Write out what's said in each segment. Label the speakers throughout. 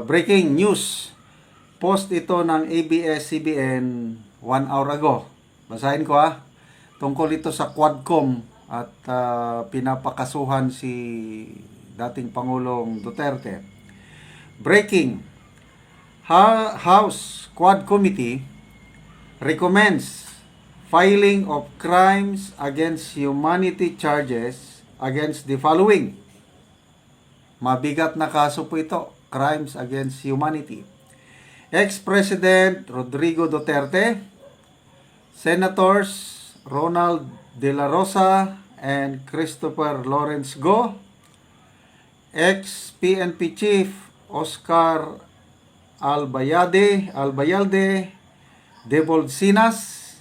Speaker 1: Breaking news. Post ito ng ABS-CBN 1 hour ago. Basahin ko Tungkol ito sa Quadcom at pinapakasuhan si dating Pangulong Duterte. Breaking. House Quad Committee recommends filing of crimes against humanity charges against the following. Mabigat na kaso po ito, crimes against humanity. Ex-President Rodrigo Duterte, Senators Ronald De La Rosa and Christopher Lawrence Go, ex-PNP Chief Oscar Albayalde, Debold Sinas,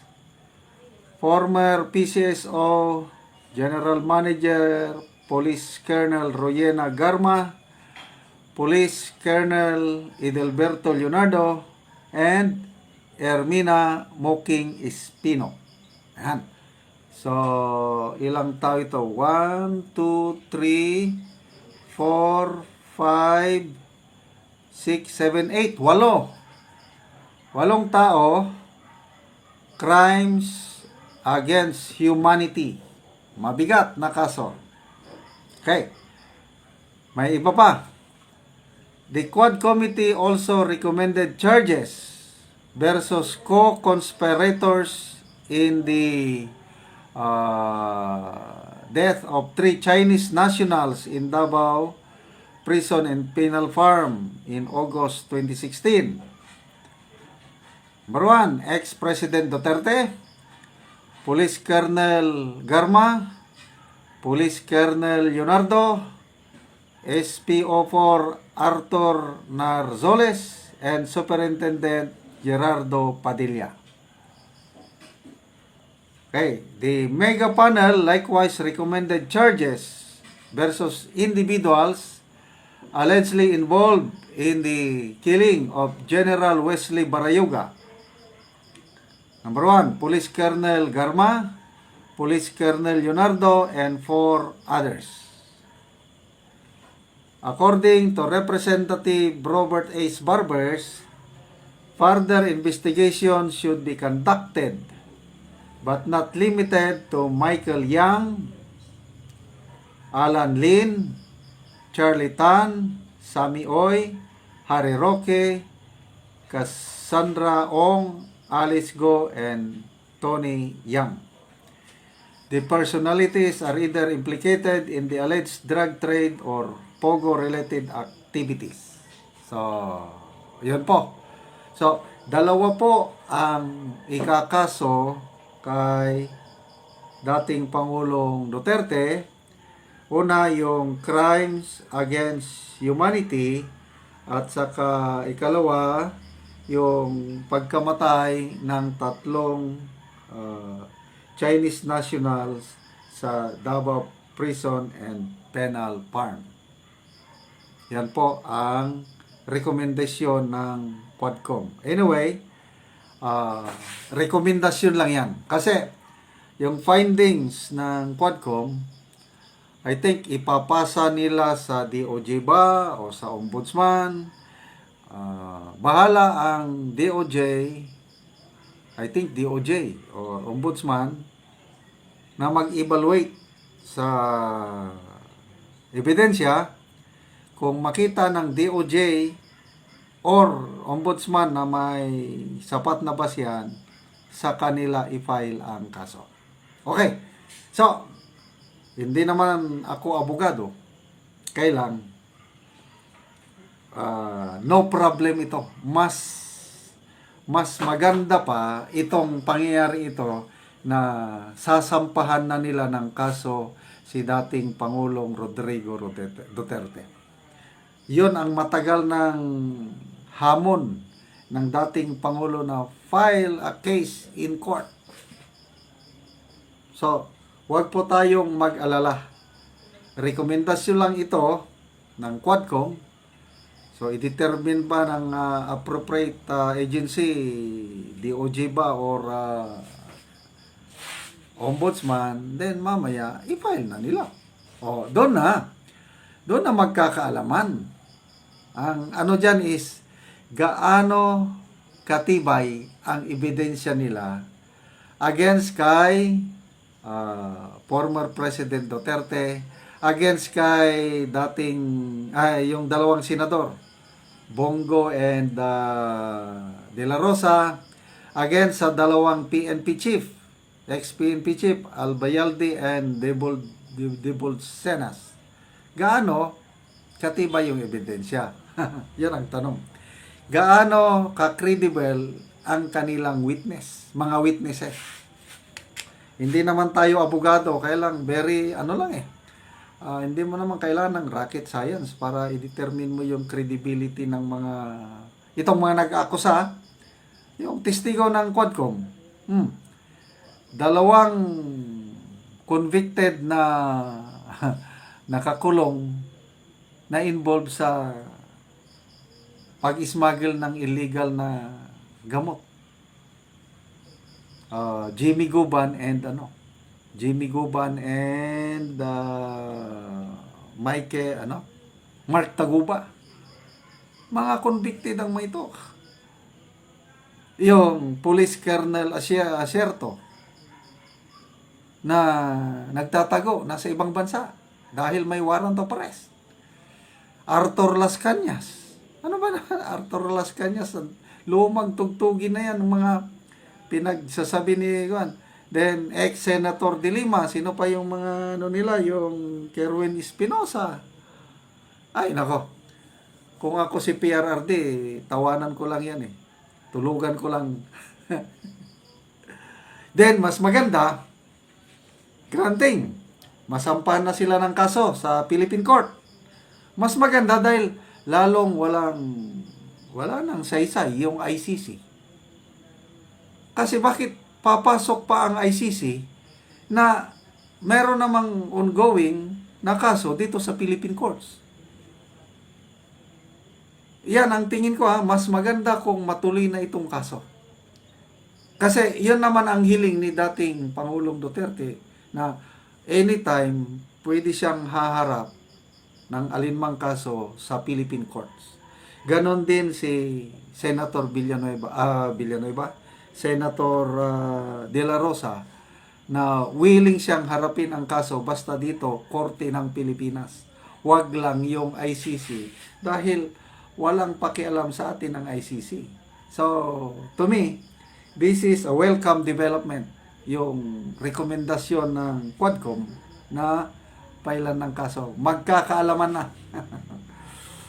Speaker 1: former PCSO General Manager Police Colonel Royena Garma, Police Colonel Edelberto Leonardo, and Ermina Moking Espino. Ayan. So, ilang tao ito? 1, 2, 3, 4, 5, 6, 7, 8. 8. 8 tao. Crimes against humanity. Mabigat na kaso. Okay. May iba pa. The Quad Committee also recommended charges versus co-conspirators in the death of 3 Chinese nationals in Davao Prison and Penal Farm in August 2016. Number 1, ex-President Duterte, Police Colonel Garma, Police Colonel Leonardo, SPO4 Arthur Narzoles, and Superintendent Gerardo Padilla. Okay, the mega panel likewise recommended charges versus individuals allegedly involved in the killing of General Wesley Barayoga. Number 1, Police Colonel Garma, Police Colonel Leonardo, and 4 others. According to Representative Robert H. Barbers, further investigation should be conducted but not limited to Michael Yang, Alan Lin, Charlie Tan, Sammy Oy, Harry Roque, Cassandra Ong, Alice Go, and Tony Yang. The personalities are either implicated in the alleged drug trade or Pogo-related activities. So, yun po. So, dalawa po ang ikakaso kay dating Pangulong Duterte. Una, yung crimes against humanity, at saka ikalawa, yung pagkamatay ng 3 Chinese nationals sa Davao Prison and Penal Farm. Yan po ang rekomendasyon ng Quadcom. Anyway, rekomendasyon lang yan. Kasi yung findings ng Quadcom, I think ipapasa nila sa DOJ ba o sa Ombudsman. Bahala ang DOJ, I think DOJ or Ombudsman, na mag-evaluate sa ebidensya. Kung makita ng DOJ or Ombudsman na may sapat na basihan, sa kanila i-file ang kaso. Okay. So, hindi naman ako abogado. Kailan no problem ito. Mas maganda pa itong pangyayari ito na sasampahan na nila ng kaso si dating Pangulong Rodrigo Duterte. Yun ang matagal ng hamon ng dating Pangulo na file a case in court. So, huwag po tayong mag-alala. Rekomendasyon lang ito ng Quadcom. So, i-determine ba ng appropriate agency, DOJ ba or Ombudsman, then mamaya i-file na nila. O, doon na magkakaalaman Ang ano dyan is, gaano katibay ang ebidensya nila against kay former President Duterte, against kay dating, yung dalawang senador, Bongo and De La Rosa, against sa dalawang PNP chief, ex-PNP chief, Albayalde and Debol Senas. Gaano katibay yung ebidensya? Yan ang tanong. Gaano ka-credible ang kanilang witness, mga witnesses? Hindi naman tayo abogado, kaya lang very hindi mo naman kailangan ng rocket science para i-determine mo yung credibility ng itong mga nag-akusa, yung testigo ng Quadcom. Dalawang convicted na nakakulong na involved sa pag-smuggle ng illegal na gamot. Jimmy Guban and Mark Taguba. Mga convicted ang mga ito. Yung Police Colonel Acerto na nagtatago nasa ibang bansa dahil may warrant of arrest. Arthur Las Cañas. Ano ba naman Arthur Las Cañas? Lumang tugtugin na yan ng mga pinagsasabi ni Juan. Then, ex-Senator de Lima. Sino pa yung mga nila? Yung Kerwin Espinosa. Ay, nako. Kung ako si PRRD, tawanan ko lang yan eh. Tulugan ko lang. Then, mas maganda, granting, masampahan na sila ng kaso sa Philippine Court. Mas maganda dahil lalong wala nang saysay yung ICC. Kasi bakit papasok pa ang ICC na meron namang ongoing na kaso dito sa Philippine Courts? Yan ang tingin ko mas maganda kung matuloy na itong kaso. Kasi yun naman ang hiling ni dating Pangulong Duterte na anytime pwede siyang haharap ng alinmang kaso sa Philippine Courts. Ganon din si Senator Villanueva, Senator De La Rosa, na willing siyang harapin ang kaso basta dito, Korte ng Pilipinas. Huwag lang yung ICC dahil walang pakialam sa atin ang ICC. So, to me, this is a welcome development. Yung rekomendasyon ng Quadcom na pailan ng kaso. Magkakaalaman na.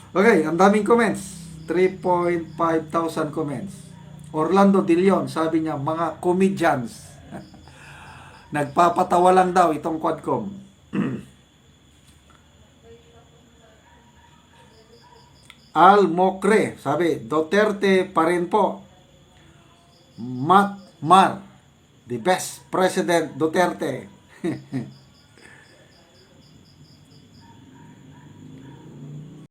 Speaker 1: Okay, ang daming comments. 3,500 comments. Orlando De Leon, sabi niya, mga comedians. Nagpapatawa lang daw itong Quadcom. Al Mokre, sabi, Duterte pa rin po. Matt Mar, the best President Duterte.